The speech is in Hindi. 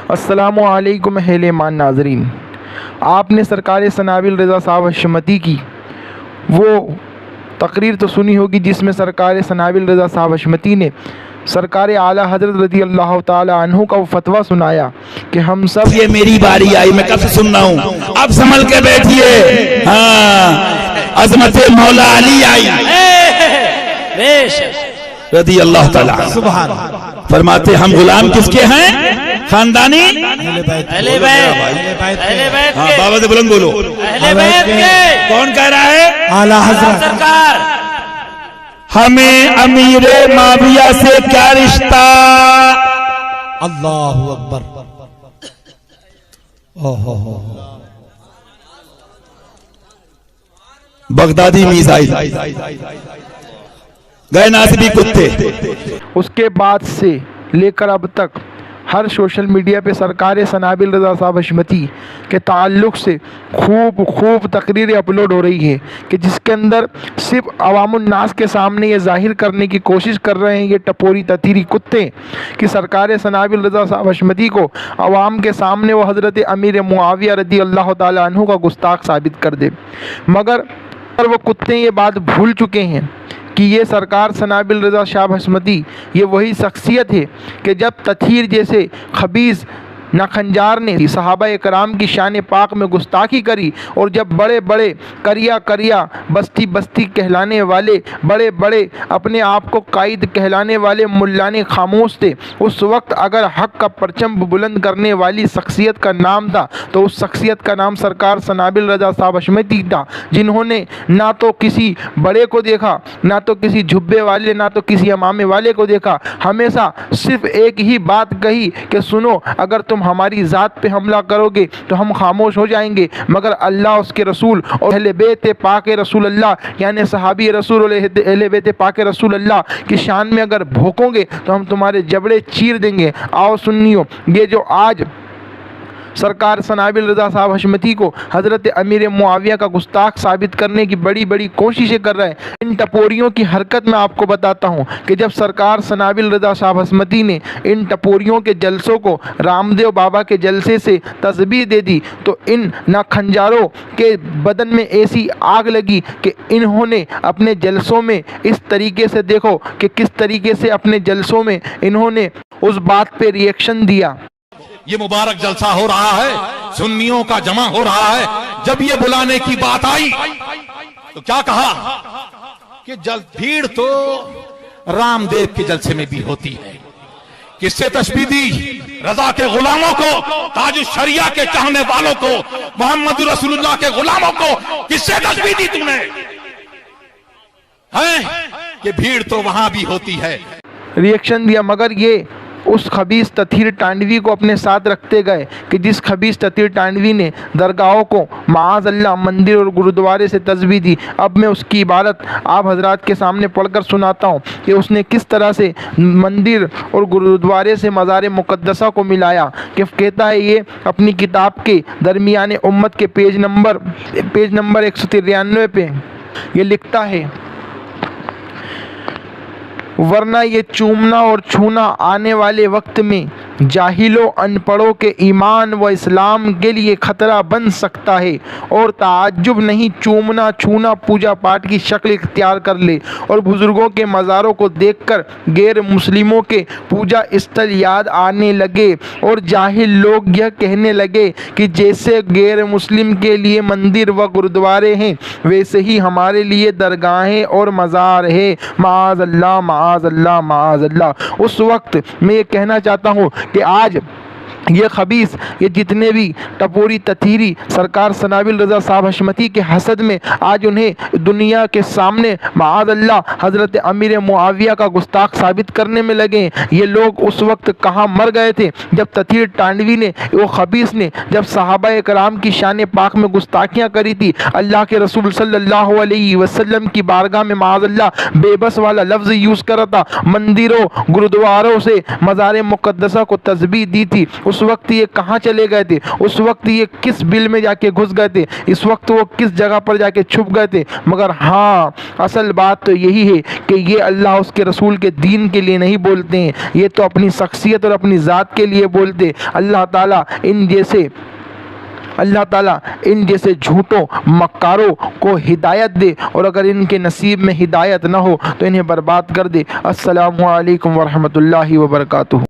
अस्सलामु अलैकुम अहले-ईमान नाज़रीन, आपने सरकार सनाबिल रज़ा साहब हशमती की वो तकरीर तो सुनी होगी जिसमें सरकार सनाबिल रज़ा साहब हशमती ने सरकार आला हज़रत रज़ी अल्लाह ताला अन्हु का वो फतवा सुनाया कि हम सब, ये मेरी बारी आई, मैं कब से सुन रहा हूँ, अब संभल के बैठिए। हाँ, अज़मत मौला अली आई रज़ी अल्लाह ताला। फरमाते हम गुलाम किसके हैं? खानदानी अहले बैत। हाँ, बाबा से बुलंद बोलो। अहले बैत के। कौन कह रहा है? आला हज़रत सरकार। हमें अमीरे माविया से क्या रिश्ता? अल्लाहु अकबर। ओहो, बगदादी मीज़ाइल गए नासिबी कुत्ते। उसके बाद से लेकर अब तक हर सोशल मीडिया पे सरकार सनाबिल रज़ा साहब हशमती के ताल्लुक़ से खूब तकरीरें अपलोड हो रही है कि जिसके अंदर सिर्फ अवामुन्नास के सामने ये ज़ाहिर करने की कोशिश कर रहे हैं ये टपोरी ततीरी कुत्ते कि सरकार सनाबिल रज़ा साहब हशमती को अवाम के सामने वो हज़रत अमीर मुआविया रज़ी अल्लाह ताला अन्हु का गुस्ताख साबित कर दे। मगर वो कुत्ते ये बात भूल चुके हैं कि ये सरकार सनाबिल रज़ा साहब हशमती ये वही शख्सियत है कि जब तथीर जैसे खबीस नाखंजार ने सहाबा कराम की शान पाक में गुस्ताखी करी और जब बड़े बड़े करिया बस्ती कहलाने वाले बड़े बड़े अपने आप को कायद कहलाने वाले मुल्लाने खामोश थे, उस वक्त अगर हक़ का परचम बुलंद करने वाली शख्सियत का नाम था तो उस शख्सियत का नाम सरकार सनाबिल रज़ा साहब हशमती था, जिन्होंने ना तो किसी बड़े को देखा, ना तो किसी झुब्बे वाले, ना तो किसी अमामे वाले को देखा। हमेशा सिर्फ एक ही बात कही कि सुनो, अगर तुम हमारी ज़ात पे हमला करोगे तो हम खामोश हो जाएंगे, मगर अल्लाह उसके रसूल और अहले बैत पाक रसूल अल्लाह यानी सहाबी रसूल और अहले बैत पाक रसूल अल्लाह की शान में अगर भोंकोगे तो हम तुम्हारे जबड़े चीर देंगे। आओ सुन्नियों, ये जो आज सरकार सनाबिल रज़ा साहब हशमती को हज़रत अमीर मुआविया का गुस्ताख साबित करने की बड़ी कोशिशें कर रहे हैं, इन टपोरियों की हरकत मैं आपको बताता हूं कि जब सरकार सनाबिल रज़ा साहब हशमती ने इन टपोरियों के जलसों को रामदेव बाबा के जलसे से तस्बीह दे दी तो इन नाखंजारों के बदन में ऐसी आग लगी कि इन्होंने अपने जलसों में इस तरीके से, देखो कि किस तरीके से अपने जलसों में इन्होंने उस बात पे रिएक्शन दिया। ये मुबारक जलसा हो रहा है, सुन्नियों का जमा हो रहा है। जब ये बुलाने की बात आई तो क्या कहा कि भीड़ तो रामदेव के जलसे में भी होती है। किससे तशबीह दी? रजा के गुलामों को, ताज शरिया के चाहने वालों को, मोहम्मद रसूलुल्लाह के गुलामों को किससे तशबीह दी तूने? है कि भीड़ तो वहां भी होती है। रिएक्शन दिया, मगर ये उस खबीस तथीर टांडवी को अपने साथ रखते गए कि जिस खबीस तथीर टांडवी ने दरगाहों को माज़ अल्लाह मंदिर और गुरुद्वारे से तस्बीह दी। अब मैं उसकी इबारत आप हजरात के सामने पढ़कर सुनाता हूँ कि उसने किस तरह से मंदिर और गुरुद्वारे से मज़ार मुक़द्दसा को मिलाया। कि कहता है ये अपनी किताब के दरमियान उम्मत के पेज नंबर 193 पे ये लिखता है, वरना ये चूमना और छूना आने वाले वक्त में जाहिलों अनपढ़ों के ईमान व इस्लाम के लिए ख़तरा बन सकता है और ताज्जुब नहीं चूमना छूना पूजा पाठ की शक्ल इख्तियार कर ले और बुज़ुर्गों के मज़ारों को देखकर गैर मुस्लिमों के पूजा स्थल याद आने लगे और जाहिल लोग यह कहने लगे कि जैसे गैर मुस्लिम के लिए मंदिर व गुरुद्वारे हैं वैसे ही हमारे लिए दरगाहें और मज़ार है। माज़ अल्लाह। उस वक्त मैं ये कहना चाहता हूँ कि आज ये खबीस, ये जितने भी टपोरी तथीरी सरकार सनाबिल रज़ा साहब हशमती के हसद में आज उन्हें दुनिया के सामने माज़ अल्लाह हज़रत अमीर मुआविया का गुस्ताख साबित करने में लगे। ये लोग उस वक्त कहाँ मर गए थे जब तथीर टांडवी ने, वो खबीस ने, जब सहाबा कराम की शान पाक में गुस्ताखियाँ करी थी, अल्लाह के रसूल सल्लल्लाहु अलैहि वसल्लम की बारगाह में माज़ अल्लाह बेबस वाला लफ्ज़ यूज़ करा था, मंदिरों गुरुद्वारों से मज़ार मुक़द्दसा को तस्बीह दी थी। उस उस वक्त ये कहाँ चले गए थे, उस वक्त ये किस बिल में जाके घुस गए थे, इस वक्त वो किस जगह पर जाके छुप गए थे। मगर हाँ, असल बात तो यही है कि ये अल्लाह उसके रसूल के दीन के लिए नहीं बोलते हैं, ये तो अपनी शख्सियत और अपनी ज़ात के लिए बोलते। अल्लाह ताला इन जैसे झूठों मक्कारों को हिदायत दे, और अगर इनके नसीब में हिदायत ना हो तो इन्हें बर्बाद कर दे। अस्सलामु अलैकुम वरहमतुल्लाहि वबरकातुहू।